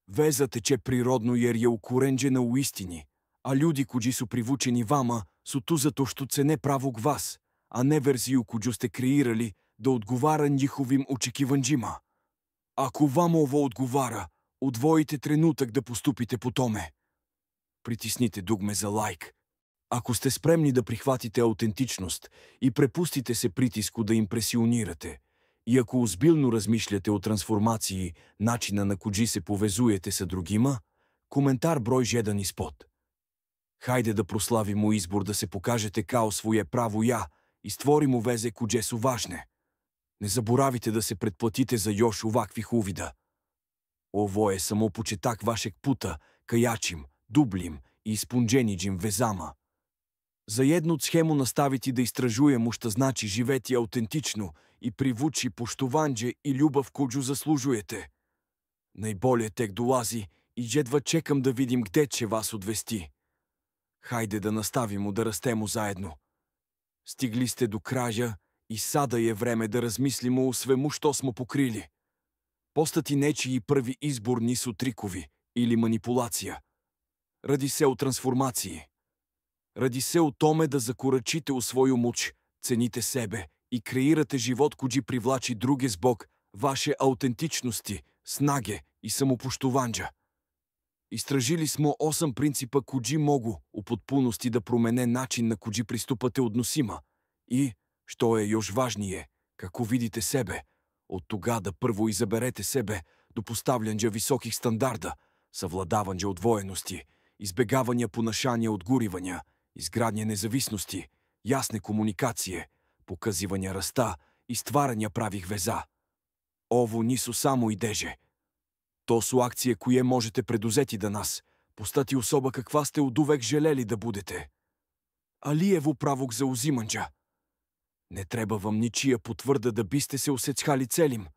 Veza teče prirodno jer je ukurenđena u istini, a ljudi kođi su privučeni vama su tu zato što cene pravog vas, a ne verziju kođu ste kreirali da odgovara njihovim očekivanđima. Ako vam ovo odgovara, odvojite trenutak da postupite po tome. Притисните дугме за лайк. Ако сте спремни да прихватите аутентичност и препустите се притиску да импресионирате, и ако озбилно размишляте о трансформации, начина на коджи се повезуете са другима, коментар брой жедан изпод. Хайде да прославимо избор да се покажете као своje право я и створимо везе кудже су важне. Не заборавите да се предплатите за još ovakvih uvida. Ovo je samo početak vašeg puta ka jačim, dubljim i ispunđeniđim vezama. За jednu схему наставити да истражуемо šta значи живети аутентично и привучи поштованđe и љубав коđу заслужуете. Најболje тек долази и jedva чекам да видим gde će vas odvesti. Хайде да наставимо да растемо заедно. Стигли сте до краја и сада е време да размислимо о свему што смо покрили. Постати нечiji први избор нису трикови или манипулација. Ради се о трансформацији. Ради се о томе да закорачите у своју моќ, цените себе и креирате живот који привлачи друге због ваше аутентичности, снаге и самопоштованđа. Истражили смо 8 принципа који могу у потпуности да промене начин на који приступате односима и, што е још важнije, како видите себе, од тога да прво изаберете себе до постављања високих стандарда, савладавања одвоености, избегавање понашање одгуривања, изградње независности, јасне комуникације, показивање раста и стварања правих веза. Ово нису само идеже. То су акције које можете предузети данас, постати особа каква сте одувек желели да будете. Алиево правок за узимања. Не треба вам ничија потврда да бисте се осеќали целим.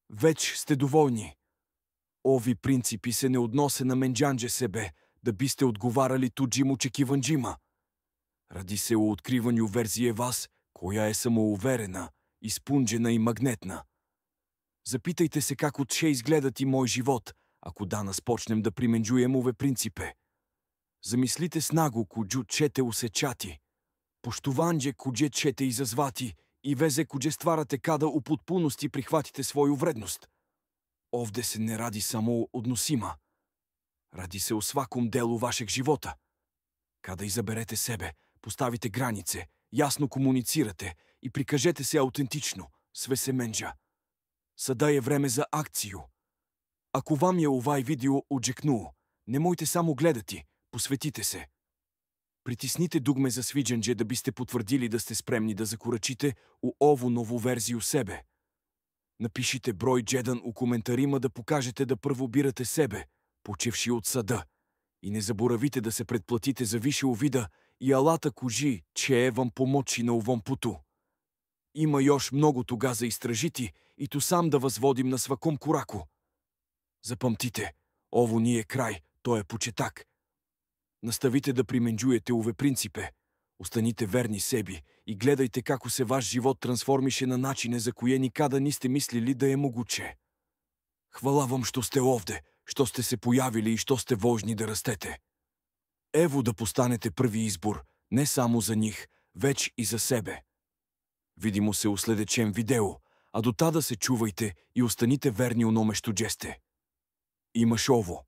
Веќе сте доволни. Ови принципи се не односе на менџанџе себе, да бисте одговарали туџим очекиванџима. Ради се о откривању верзије вас, која е самоуверена, испунџена и магнетна. Запитајте се како ќе изгледати мој живот, ако данас почнем да применџуjem ове принципе. Замислите снагу коју ќете усеќати, поштување које ќете изазвати и везе које стварате када у потпуности прихватите своју вредност. Овде се не ради само о односима. Ради се о сваком делу вашег живота. Када изаберете себе, поставите границе, јасно комуницирате и прикажете се аутентично, све се менџа. Сада е време за акцију. Ако вам е овај видео оджекнуо, немојте само гледати, посветите се. Притисните дугме за свиđање да бисте потврдили да сте спремни да закорачите у ову нову верзију себе. Напишите број 1 у коментарима да покажете да прво бирате себе, почевши од сада. И не заборавите да се предплатите за више увида и алата који ќе вам помочи на овом путу. Има још многу туга за истражити и ту сам да вас водим на сваком кораку. Запамтите, ово не е крај, тоа е почетак. Наставите да применџуете ове принципе. Останите верни себе и гледајте како се ваш живот трансформише на начине за које никада нисте мислили да е могуче. Хвала вам што сте овде, што сте се појавили и што сте вожни да растете. Ево да постанете први избор, не само за нив, веќе и за себе. Видимо се у следечем видео, а до тада се чувајте и останите верни ономе што џесте. Имаш ово.